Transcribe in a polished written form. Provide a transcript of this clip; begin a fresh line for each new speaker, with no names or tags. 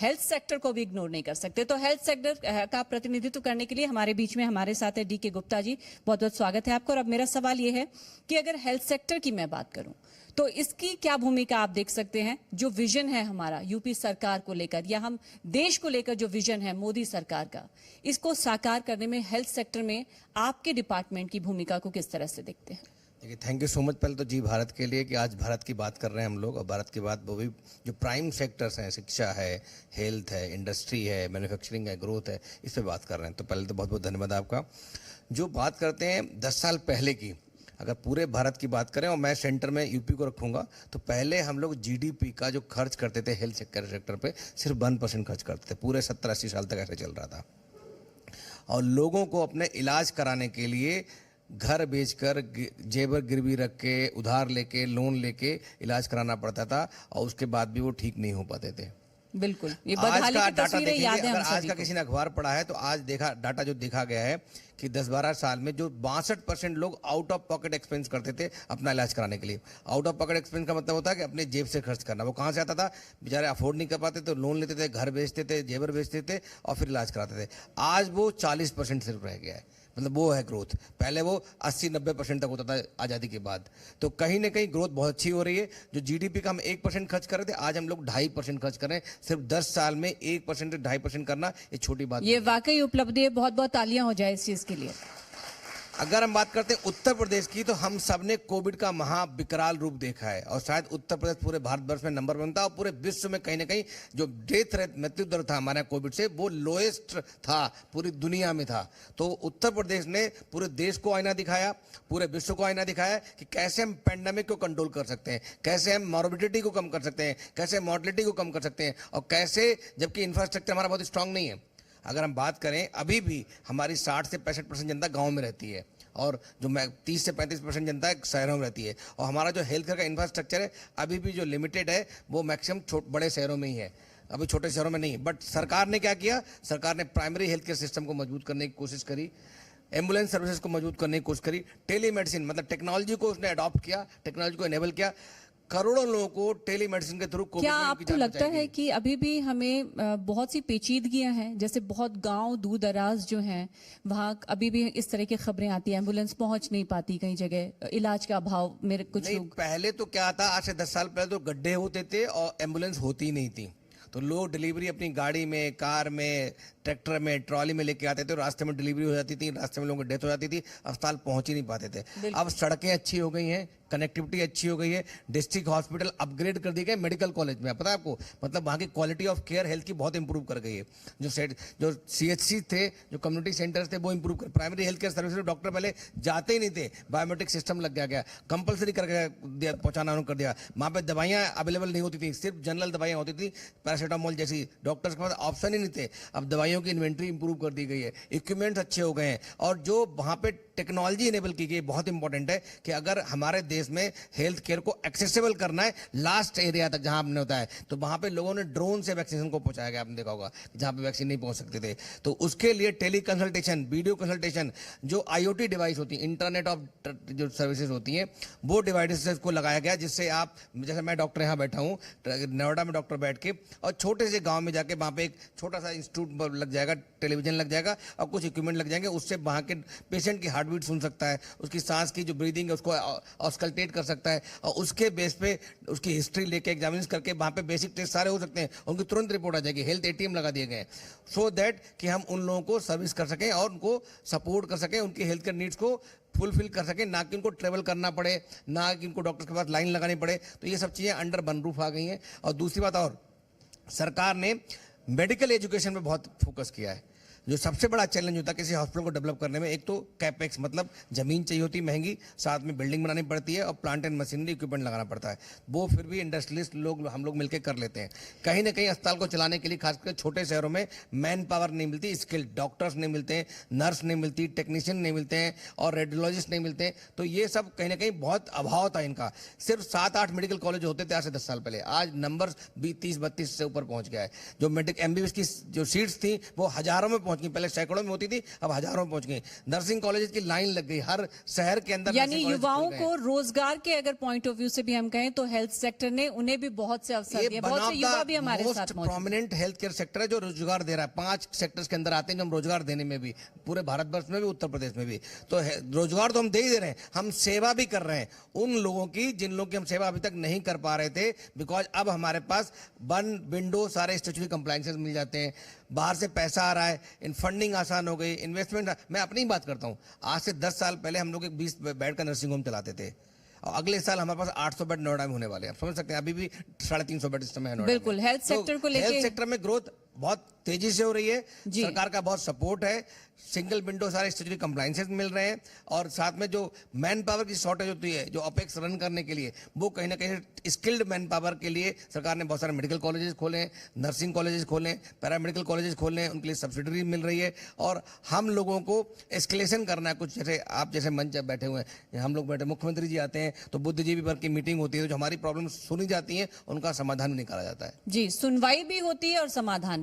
Health sector को भी ignore नहीं कर सकते। तो हेल्थ सेक्टर का प्रतिनिधित्व करने के लिए हमारे बीच में हमारे साथ है DK गुप्ता जी। बहुत बहुत स्वागत है आपको। और अब मेरा सवाल ये है कि अगर हेल्थ सेक्टर की मैं बात करूं तो इसकी क्या भूमिका आप देख सकते हैं? जो विजन है हमारा यूपी सरकार को लेकर या हम देश को लेकर जो विजन है मोदी सरकार का, इसको साकार करने में हेल्थ सेक्टर में आपके डिपार्टमेंट की भूमिका को किस तरह से देखते हैं?
देखिए, थैंक यू सो मच पहले तो जी भारत के लिए कि आज भारत की बात कर रहे हैं हम लोग। और भारत की बात वो भी जो प्राइम सेक्टर्स हैं, शिक्षा है, हेल्थ है, इंडस्ट्री है, मैन्युफैक्चरिंग है, ग्रोथ है, इस पर बात कर रहे हैं। तो पहले तो बहुत बहुत धन्यवाद आपका। जो बात करते हैं 10 साल पहले की, अगर पूरे भारत की बात करें और मैं सेंटर में यूपी को रखूंगा, तो पहले हम लोग GDP का जो खर्च करते थे हेल्थ सेक्टर पे सिर्फ 1% खर्च करते थे। पूरे 70-80 साल तक ऐसे चल रहा था। और लोगों को अपने इलाज कराने के लिए घर बेचकर, जेवर गिरवी रख के, उधार लेके, लोन लेके इलाज कराना पड़ता था और उसके बाद भी वो ठीक नहीं हो पाते थे।
बिल्कुल, ये
आज
बदहाली
का
की
डाटा
तस्वीरें
देखेंगे,
याद है
अगर
हम
आज
सभी
का
को।
किसी ने अखबार पढ़ा है तो आज देखा डाटा जो देखा गया है कि 10-12 साल में जो 62% लोग आउट ऑफ पॉकेट एक्सपेंस करते थे अपना इलाज कराने के लिए। आउट ऑफ पॉकेट एक्सपेंस का मतलब होता है कि अपने जेब से खर्च करना। वो कहाँ से आता था? बेचारे अफोर्ड नहीं कर पाते तो लोन लेते थे, घर बेचते थे, जेवर बेचते थे और फिर इलाज कराते थे। आज वो 40% सिर्फ रह गया है। मतलब वो है ग्रोथ। पहले वो 80-90% तक होता था आज़ादी के बाद। तो कहीं ना कहीं ग्रोथ बहुत अच्छी हो रही है। जो GDP का हम 1% खर्च कर रहे थे, आज हम लोग 2.5% खर्च कर रहे हैं। सिर्फ 10 साल में 1% से 2.5% करना ये छोटी बात
ये वाकई उपलब्धि है। बहुत बहुत तालियां हो जाए इस चीज के लिए।
अगर हम बात करते हैं उत्तर प्रदेश की, तो हम सब ने कोविड का महाविकराल रूप देखा है और शायद उत्तर प्रदेश पूरे भारतवर्ष में नंबर 1 था और पूरे विश्व में कहीं ना कहीं जो डेथ रेट, मृत्यु दर था हमारे कोविड से, वो लोएस्ट था, पूरी दुनिया में था। तो उत्तर प्रदेश ने पूरे देश को आईना दिखाया, पूरे विश्व को आईना दिखाया कि कैसे हम पेंडेमिक को कंट्रोल कर सकते हैं, कैसे हम मॉर्बिडिटी को कम कर सकते हैं, कैसे मोर्टलिटी को कम कर सकते हैं, और कैसे, जबकि इंफ्रास्ट्रक्चर हमारा बहुत स्ट्रांग नहीं है। अगर हम बात करें, अभी भी हमारी 60 से 65% जनता गांव में रहती है और जो 30 से 35% जनता है शहरों में रहती है। और हमारा जो हेल्थ केयर का इंफ्रास्ट्रक्चर है अभी भी जो लिमिटेड है, वो मैक्सिमम बड़े शहरों में ही है, अभी छोटे शहरों में नहीं। बट सरकार ने क्या किया? सरकार ने प्राइमरी हेल्थ केयर सिस्टम को मजबूत करने की कोशिश करी, एम्बुलेंस सर्विसेज को मजबूत करने की कोशिश करी, टेलीमेडिसिन मतलब टेक्नोलॉजी को उसने अडॉप्ट किया, टेक्नोलॉजी को एनेबल किया। करोड़ों लोगों को टेलीमेडिसिन के थ्रू
क्या आपको लगता है कि अभी भी हमें बहुत सी पेचीदगियां हैं? जैसे बहुत गांव दूर दराज जो हैं, वहां अभी भी इस तरह की खबरें आती हैं, एम्बुलेंस पहुंच नहीं पाती, कई जगह इलाज का अभाव। मेरे कुछ लोग,
पहले तो क्या था, आज से 10 साल पहले तो गड्ढे होते थे और एम्बुलेंस होती ही नहीं थी। तो लोग डिलीवरी अपनी गाड़ी में, कार में, ट्रैक्टर में, ट्रॉली में लेके आते थे, रास्ते में डिलीवरी हो जाती थी, रास्ते में लोगों की डेथ हो जाती थी, अस्पताल पहुंच ही नहीं पाते थे। अब सड़कें अच्छी हो गई हैं, कनेक्टिविटी अच्छी हो गई है, डिस्ट्रिक्ट हॉस्पिटल अपग्रेड कर दिए गए मेडिकल कॉलेज में। पता है आपको, मतलब वहाँ की क्वालिटी ऑफ केयर हेल्थ की बहुत इंप्रूव कर गई है। जो CHC थे, जो कम्युनिटी सेंटर्स थे, वो इंप्रूव कर, प्राइमरी हेल्थ केयर सर्विस में डॉक्टर पहले जाते ही नहीं थे, बायोमेट्रिक सिस्टम लग गया, कंपलसरी करके पहुंचाना कर दिया। वहाँ पे दवाइयाँ अवेलेबल नहीं होती थी, सिर्फ जनरल दवाइयाँ होती थी, पैरासीटामोल जैसी, डॉक्टर्स के पास ऑप्शन ही नहीं थे। अब दवाइयों की इन्वेंट्री इंप्रूव कर दी गई है, इक्विपमेंट्स अच्छे हो गए हैं, और जो वहाँ पे टेक्नोलॉजी इनेबल की गई, बहुत इंपॉर्टेंट है कि अगर हमारे देश में हेल्थ केयर को एक्सेसिबल करना है लास्ट एरिया तक जहां हमने होता है, तो वहां पे लोगों ने ड्रोन से वैक्सीनेशन को पहुंचाया गया। आपने देखा होगा जहां पे वैक्सीन नहीं पहुंच सकते थे, तो उसके लिए टेली कंसल्टेशन, वीडियो कंसल्टेशन, जो IoT डिवाइस होती है, इंटरनेट ऑफ जो सर्विसेज होती हैं, वो डिवाइसेस को लगाया गया, जिससे आप, जैसे मैं डॉक्टर यहाँ बैठा हूँ नोएडा में, डॉक्टर बैठ के, और छोटे से गाँव में जाके वहाँ पे एक छोटा सा इंस्टीट्यूट लग जाएगा, टेलीविजन लग जाएगा और कुछ इक्विपमेंट लग जाएंगे, उससे वहाँ के पेशेंट की हार्ट बीट सुन सकता है, उसकी सांस की जो ब्रीदिंग है उसको ऑस्कल्टेट कर सकता है, और उसके बेस पे उसकी हिस्ट्री लेके एग्जामिनेशन करके वहाँ पे बेसिक टेस्ट सारे हो सकते हैं, उनकी तुरंत रिपोर्ट आ जाएगी। हेल्थ ATM लगा दिए गए, सो दैट कि हम उन लोगों को सर्विस कर सकें और उनको सपोर्ट कर सकें, उनकी हेल्थ केयर नीड्स को फुलफिल कर सकें, ना कि उनको ट्रेवल करना पड़े, ना कि उनको डॉक्टर के पास लाइन लगानी पड़े। तो ये सब चीज़ें अंडर वन रूफ आ गई हैं। और दूसरी बात, और सरकार ने मेडिकल एजुकेशन पे बहुत फोकस किया है। जो सबसे बड़ा चैलेंज होता है किसी हॉस्पिटल को डेवलप करने में, एक तो कैपेक्स, मतलब जमीन चाहिए होती है महंगी, साथ में बिल्डिंग बनानी पड़ती है और प्लांट एंड मशीनरी इक्विपमेंट लगाना पड़ता है। वो फिर भी इंडस्ट्रियलिस्ट लोग, हम लोग मिलकर कर लेते हैं। कहीं ना कहीं अस्पताल को चलाने के लिए खासकर छोटे शहरों में मैन पावर नहीं मिलती, स्किल्ड डॉक्टर्स नहीं मिलते हैं, नर्स नहीं मिलती, टेक्नीशियन नहीं मिलते हैं और रेडियोलॉजिस्ट नहीं मिलते हैं। तो ये सब कहीं ना कहीं बहुत अभाव था इनका। सिर्फ 7-8 मेडिकल कॉलेज होते थे आज से 10 साल पहले, आज नंबर 30-32 से ऊपर पहुंच गया है। जो MBBS की जो सीट्स थी वो हजारों में पहुंच गई, पहले सैकड़ों में होती थी, अब हजारों में पहुंच गई। नर्सिंग कॉलेज की लाइन लग गई हर शहर के अंदर।
यानी
nursing colleges
युवाओं
खुल गए।
को रोजगार के अगर पॉइंट ऑफ व्यू से भी हम कहें तो हेल्थ सेक्टर ने उन्हें भी बहुत से अवसर दिए, बहुत से युवा भी हमारे साथ मौजूद हैं।
प्रोमिनेंट हेल्थ केयर सेक्टर है जो रोजगार दे रहा है। 5 सेक्टर्स के अंदर आते हैं जो हम रोजगार देने में भी, पूरे भारतवर्ष में भी, उत्तर प्रदेश में भी। तो रोजगार तो हम दे ही दे रहे हैं, हम सेवा भी कर रहे हैं उन लोगों की जिन लोगों की हम सेवा अभी तक नहीं कर पा रहे थे। बिकॉज अब हमारे पास वन विंडो सारे स्टैट्यूटरी कंप्लायंसेस मिल जाते हैं, बाहर से पैसा आ रहा है, इन फंडिंग आसान हो गई, इन्वेस्टमेंट। मैं अपनी ही बात करता हूं, आज से 10 साल पहले हम लोग एक 20 बेड का नर्सिंग होम चलाते थे, और अगले साल हमारे पास 800 बेड नोएडा में होने वाले हैं। आप समझ सकते हैं, अभी भी 350 बेड इस समय है नोएडा में।
बिल्कुल, हेल्थ सेक्टर को लेके
हेल्थ सेक्टर में ग्रोथ बहुत तेजी से हो रही है, सरकार का बहुत सपोर्ट है, सिंगल विंडो सारे स्टैट्यूटरी कंप्लायंसेस मिल रहे हैं, और साथ में जो मैन पावर की शॉर्टेज होती है जो अपेक्स रन करने के लिए, वो कहीं ना कहीं स्किल्ड मैन पावर के लिए सरकार ने बहुत सारे मेडिकल कॉलेजेस खोले हैं, नर्सिंग कॉलेजेस खोले हैं, पैरामेडिकल कॉलेजेस खोले हैं, उनके लिए सब्सिडरी मिल रही है। और हम लोगों को एस्केलेशन करना है, कुछ जैसे आप जैसे मंच पर बैठे हुए हैं, हम लोग बैठे, मुख्यमंत्री जी आते हैं तो बुद्धिजीवी वर्ग की मीटिंग होती है, जो हमारी प्रॉब्लम सुनी जाती है, उनका समाधान निकाला जाता है।
जी, सुनवाई भी होती है और समाधान